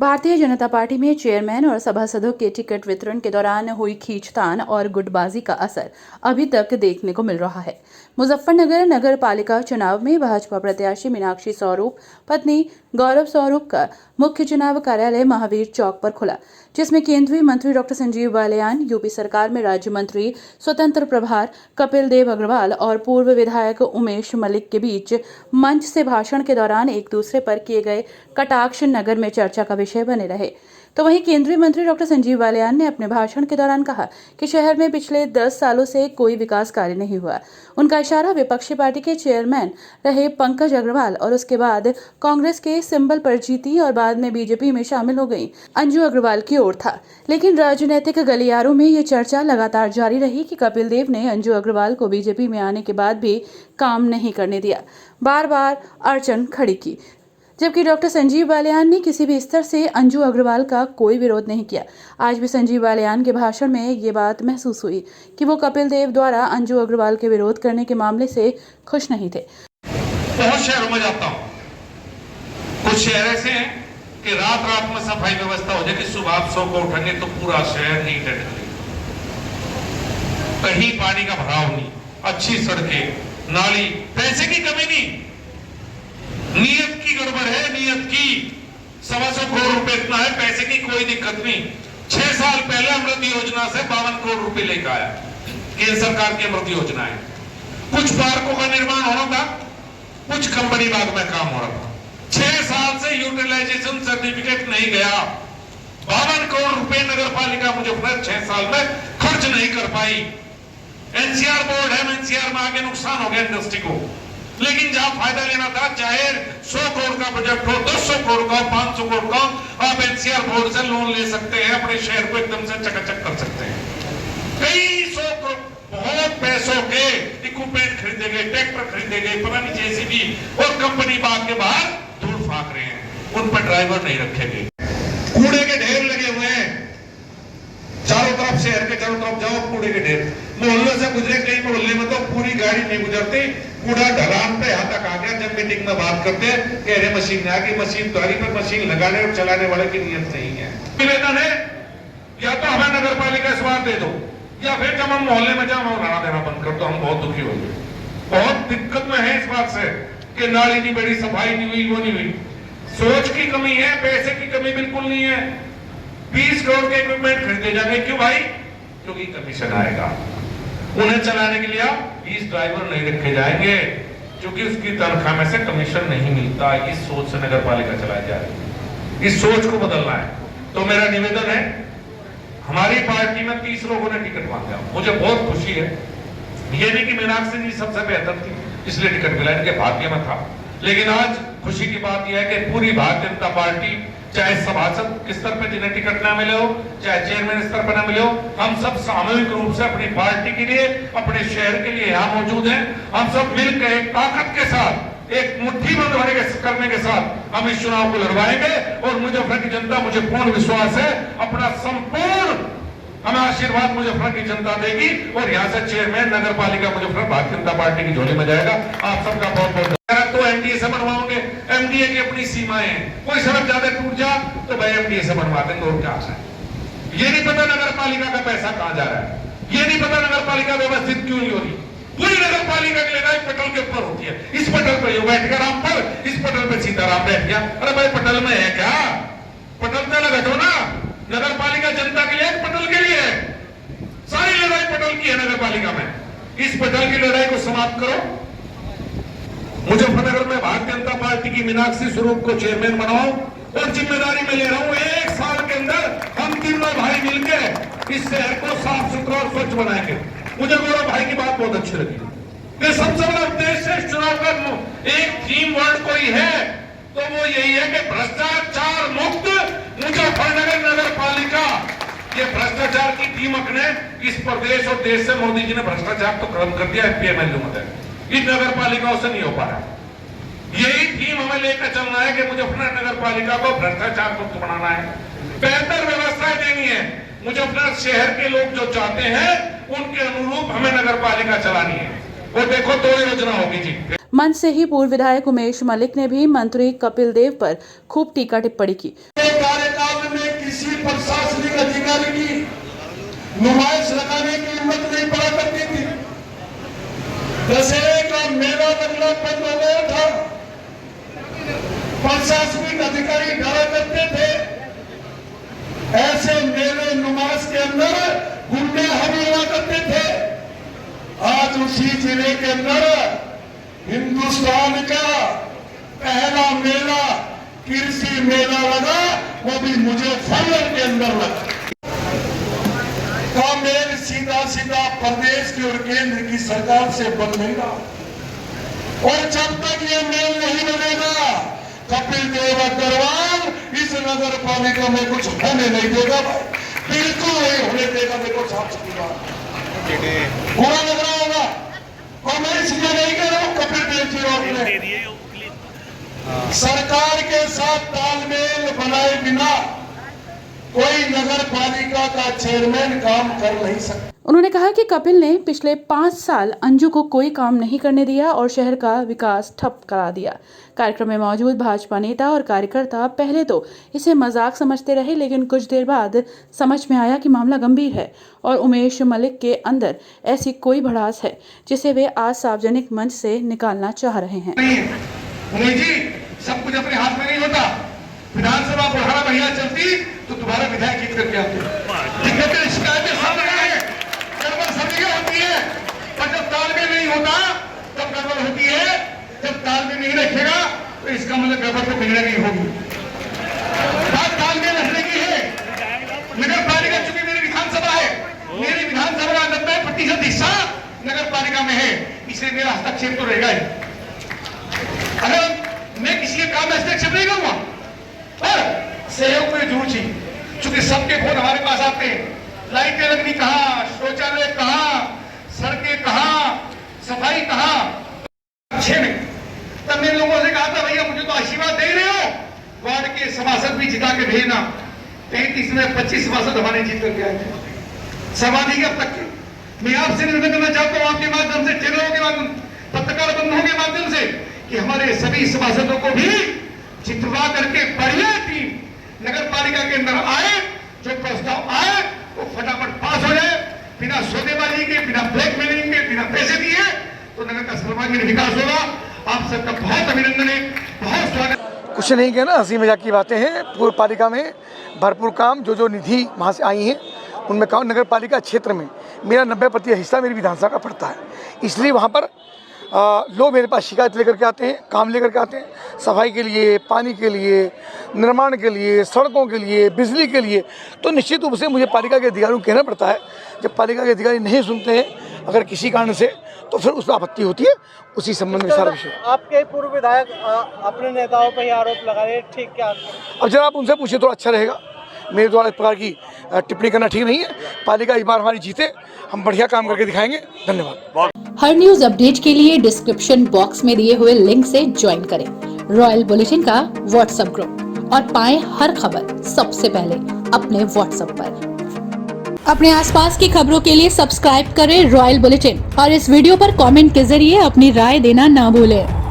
Bharatiya Janata party में chairman और सभासदों के टिकट वितरण के दौरान हुई खींचतान और गुटबाजी का असर अभी तक देखने को मिल रहा है। मुजफ्फरनगर नगर पालिका चुनाव में भाजपा प्रत्याशी मीनाक्षी स्वरूप पत्नी गौरव स्वरूप का मुख्य चुनाव कार्यालय महावीर चौक पर खुला, जिसमें केंद्रीय मंत्री डॉक्टर संजीव बालियान, यूपी सरकार में राज्य मंत्री स्वतंत्र प्रभार कपिल देव अग्रवाल और पूर्व विधायक उमेश मलिक के बीच मंच से भाषण के दौरान एक दूसरे पर किए गए कटाक्ष नगर में चर्चा का विषय बने रहे। तो वहीं केंद्रीय मंत्री डॉक्टर संजीव बालियान ने अपने भाषण के दौरान कहा कि शहर में पिछले 10 सालों से कोई विकास कार्य नहीं हुआ। उनका इशारा विपक्षी पार्टी के चेयरमैन रहे पंकज अग्रवाल और उसके बाद कांग्रेस के सिंबल पर जीती और बाद में बीजेपी में शामिल हो गई अंजू अग्रवाल की ओर था। लेकिन राजनीतिक गलियारों में ये चर्चा लगातार जारी रही कि कपिल देव ने अंजू अग्रवाल को बीजेपी में आने के बाद भी काम नहीं करने दिया, बार बार अड़चन खड़ी की, जबकि डॉक्टर संजीव बालियान ने किसी भी स्तर से अंजू अग्रवाल का कोई विरोध नहीं किया। आज भी संजीव बालियान के भाषण में ये बात महसूस हुई कि वो कपिल देव द्वारा अंजू अग्रवाल के विरोध करने के मामले से खुश नहीं थे। बहुत शहरों में जाता हूँ, कुछ शहर ऐसे हैं कि रात रात में सफाई व्यवस्था हो जाए कि सुबह आप 100 को उठेंगे तो पूरा शहर नीट एंड क्लीन, कहीं पानी का भराव नहीं, अच्छी सड़कें, नाली, पैसे की कमी नहीं, नियत की गड़बड़ है, नियत की 125 करोड़ रुपए इतना है, पैसे की कोई दिक्कत नहीं। 6 साल पहले अमृत योजना से 52 करोड़ रुपए लेकर आया, केंद्र सरकार की अमृत योजना है। कुछ पार्कों का निर्माण होना था, कुछ कंपनी बाग में काम हो रहा था। 6 साल से यूटिलाइजेशन सर्टिफिकेट नहीं गया। 52 करोड़ रुपए नगर पालिका मुजफ्फरनगर 6 साल में खर्च नहीं कर पाई। एनसीआर बोर्ड है, एनसीआर में आगे नुकसान हो गया इंडस्ट्री को, लेकिन जहां फायदा लेना था, चाहे 100 करोड़ का बजट हो, 200 करोड़ का, 500 करोड़ का, आप एनसीआर बोर्ड से लोन ले सकते हैं, अपने शहर को एकदम से चकाचक कर सकते हैं। कई 100 करोड़ बहुत पैसों के इक्विपमेंट खरीदे गए, ट्रैक्टर खरीदे गए, पता नहीं जेसीबी और कंपनी बाग के बाहर धूल फाक रहे हैं, उन पर ड्राइवर नहीं रखे गए। कूड़े के ढेर लगे हुए हैं चारों तरफ, शहर के चारों तरफ जाओ कूड़े के ढेर। मोहल्लों से गुजरे, कई मोहल्ले में तो पूरी गाड़ी नहीं गुजरती, कूड़ा ढलान पे यहाँ तक आ गया। जब मीटिंग में बात करते हैं कि अरे मशीन आ गई, मशीन तो आ गई, पर मशीन लगाने और चलाने वाले की नियत नहीं है। निवेदन है, या तो हमें नगर पालिका स्वाद दे दो, या फिर जब हम मोहल्ले में जाओ नारा देना बंद कर दो। हम बहुत दुखी हो गए, बहुत दिक्कत में है इस बात से कि नाली नहीं बड़ी, सफाई नहीं हुई, वो नहीं हुई। सोच की कमी है, पैसे की कमी बिल्कुल नहीं है। 20 करोड़ के इक्विपमेंट खरीदे जाएंगे, क्यों भाई? क्योंकि कमीशन आएगा। उन्हें चलाने के लिए 20 ड्राइवर नहीं रखे जाएंगे, क्योंकि उसकी तनख्वाह में से कमीशन नहीं मिलता। इस सोच से नगर पालिका चलाई जा रही है, इस सोच को बदलना है। तो मेरा निवेदन है, हमारी पार्टी में 30 लोगों ने टिकट मांगा, मुझे बहुत खुशी है। ये नहीं कि मीनाक्षी जी सबसे बेहतर थी इसलिए टिकट मिला, इनके भाग्य में था। लेकिन आज खुशी की बात यह है कि पूरी भारतीय जनता पार्टी, चाहे सभासद स्तर पर जिन्हें टिकट ना मिले हो, चाहे चेयरमैन स्तर पर ना मिले हो, हम सब सामूहिक रूप से अपनी पार्टी के लिए, अपने शहर के लिए यहाँ मौजूद हैं। हम सब मिलकर एक ताकत के साथ, एक मुट्ठी बंद करने के साथ हम इस चुनाव को लड़वाएंगे और मुजफ्फरनगर की जनता, मुझे पूर्ण विश्वास है, अपना संपूर्ण हमें आशीर्वाद मुजफ्फरनगर की जनता देगी और यहाँ से चेयरमैन नगर पालिका मुजफ्फरनगर भारतीय जनता पार्टी की झोली में जाएगा। आप सबका बहुत बहुत तो एनडीए से बनवाओगे, एमडीए की अपनी सीमाएं हैं, कोई सड़क ज्यादा टूट जा तो भाई एमडीए से बनवा देंगे, और क्या है। ये नहीं पता नगर पालिका का पैसा कहां जा रहा है, ये नहीं पता नगर पालिका व्यवस्थित क्यों नहीं हो रही। पूरी नगर पालिका की लड़ाई पटल के ऊपर होती है। इस पटल पर यो बैठ गया रामपुर, इस पटल पर सीताराम बैठ गया। अरे भाई पटल में है क्या? पटल पे बैठो ना। नगर पालिका जनता के लिए, पटल के लिए है। सारी लड़ाई पटल की है नगर पालिका में। इस पटल की लड़ाई को समाप्त करो। मुजफ्फरनगर में भारतीय जनता पार्टी की मीनाक्षी स्वरूप को चेयरमैन बनाओ और जिम्मेदारी में ले रहा हूं, 1 साल के अंदर हम तीनों भाई मिलकर इस शहर को साफ सुथरा और स्वच्छ बनाएंगे। मुझे गौरव भाई की बात बहुत अच्छी लगी कि सबसे बड़ा उद्देश्य इस चुनाव का एक थीम वर्ड कोई है तो वो यही है कि भ्रष्टाचार मुक्त मुजफ्फरनगर नगर पालिका। ये भ्रष्टाचार की दीमक ने इस प्रदेश और देश से, मोदी जी ने भ्रष्टाचार तो खत्म कर दिया एमपीएमएलयू में, इन नगर पालिकाओं से नहीं हो पा रहा। यही थीम हमें लेकर चलना है कि मुजफ्फरनगर नगर पालिका को भ्रष्टाचार मुक्त बनाना है, बेहतर व्यवस्थाएं देनी है। मुजफ्फरनगर शहर के लोग जो चाहते हैं उनके अनुरूप हमें नगर पालिका चलानी है। और देखो 2 योजना होगी जी। मंच से ही पूर्व विधायक उमेश मलिक ने भी मंत्री कपिल देव पर खूब टीका टिप्पणी की। किसी प्रशासनिक अधिकारी की नुमाइश लगाने की हिम्मत नहीं पड़ा करती थी। दशहरे का मेला लगना बंद हो गया था, प्रशासनिक अधिकारी डरा करते थे। ऐसे मेले नुमाइश के अंदर गुंडे हमला करते थे। आज उसी जिले के अंदर हिंदुस्तान का पहला मेला कृषि मेला लगा, वो भी मुजफ्फरनगर के अंदर लगा। का मेल सीधा सीधा प्रदेश की और केंद्र की सरकार से बन नहीं रहा। और जब तक ये मेल नहीं बनेगा, कपिल देव अग्रवाल इस नगर पालिका में कुछ होने नहीं देगा भाई, बिल्कुल नहीं होने देगा। देखो साफ सीधी बात, बुरा लग रहा होगा और मैं इसलिए नहीं कह रहा हूं। कपिल देव जी और सरकार के साथ तालमेल बनाए बिना कोई नगर पालिका का चेयरमैन काम कर नहीं सकता। उन्होंने कहा कि कपिल ने पिछले 5 साल अंजू को कोई काम नहीं करने दिया और शहर का विकास ठप करा दिया। कार्यक्रम में मौजूद भाजपा नेता और कार्यकर्ता पहले तो इसे मजाक समझते रहे, लेकिन कुछ देर बाद समझ में आया कि मामला गंभीर है और उमेश मलिक के अंदर ऐसी कोई भड़ास है जिसे वे आज सार्वजनिक मंच से निकालना चाह रहे हैं। उमेश जी, सब कुछ अपने हाथ में नहीं होता। विधानसभा 18 महीना चलती तो दोबारा विधायक जीत करके आते। शिकायतें सब है, गड़बड़ सभी की होती है, पर जब तालमेल नहीं होता तब गड़बड़ होती है। जब तालमेल नहीं रखेगा तो इसका मतलब गड़बड़ तो बिगड़े नहीं होगी। बात तालमेल रखने की है। नगर पालिका चूंकि मेरी विधानसभा है, मेरी विधानसभा का 90% हिस्सा नगर पालिका में है, इसलिए मेरा हस्तक्षेप तो रहेगा ही। अगर मैं किसी के काम में हस्तक्षेप नहीं करूंगा, पर सहयोग में जरूर चाहिए। चूंकि सबके फोन हमारे पास आते हैं, लाइटें लगनी कहाँ, शौचालय कहाँ, सड़कें कहाँ, सफाई कहाँ, अच्छे नहीं। तब मैंने लोगों से कहा था, भैया मुझे तो आशीर्वाद दे रहे हो, वार्ड के सभासद भी जिता के भेजना। 33 में 25 सभासद हमारे जीत करके आए थे, सर्वाधिक अब तक के। मैं आपसे निवेदन करना चाहता हूँ, आपके माध्यम से, चैनलों के माध्यम, पत्रकार बंधुओं के माध्यम से, कि हमारे सभी सभासदों को भी जितवा करके बढ़िया टीम नगर पालिका के अंदर आए, जो प्रस्ताव आए वो फटाफट पास हो जाए, बिना सौदेबाजी के, बिना ब्लैकमेलिंग के, बिना पैसे दिए, तो नगर का सर्वांगीण विकास होगा। आप सबका बहुत अभिनंदन है, बहुत स्वागत। कुछ नहीं कहना, हंसी मजाक की बातें हैं। पूर्व पालिका में भरपूर काम, जो निधि वहाँ से आई हैं उनमें काम। नगर पालिका क्षेत्र में मेरा 90% हिस्सा मेरी विधानसभा का पड़ता है, इसलिए वहाँ पर लोग मेरे पास शिकायत लेकर के आते हैं, काम लेकर के आते हैं, सफाई के लिए, पानी के लिए, निर्माण के लिए, सड़कों के लिए, बिजली के लिए। तो निश्चित रूप से मुझे पालिका के अधिकारियों को कहना पड़ता है। जब पालिका के अधिकारी नहीं सुनते हैं अगर किसी कारण से, तो फिर उस पर आपत्ति होती है। उसी संबंध में सारा विषय। आपके पूर्व विधायक अपने नेताओं पर आरोप लगा रहे हैं, ठीक क्या? अब जरा आप उनसे पूछिए तो अच्छा रहेगा। मेरे द्वारा इस प्रकार की टिप्पणी करना ठीक नहीं है। पालिका इस बार हमारी जीते, हम बढ़िया काम करके दिखाएंगे। धन्यवाद। हर न्यूज अपडेट के लिए डिस्क्रिप्शन बॉक्स में दिए हुए लिंक से ज्वाइन करें रॉयल बुलेटिन का व्हाट्सएप ग्रुप और पाएं हर खबर सबसे पहले अपने व्हाट्सएप पर। अपने आसपास की खबरों के लिए सब्सक्राइब करें रॉयल बुलेटिन और इस वीडियो पर कमेंट के जरिए अपनी राय देना ना भूलें।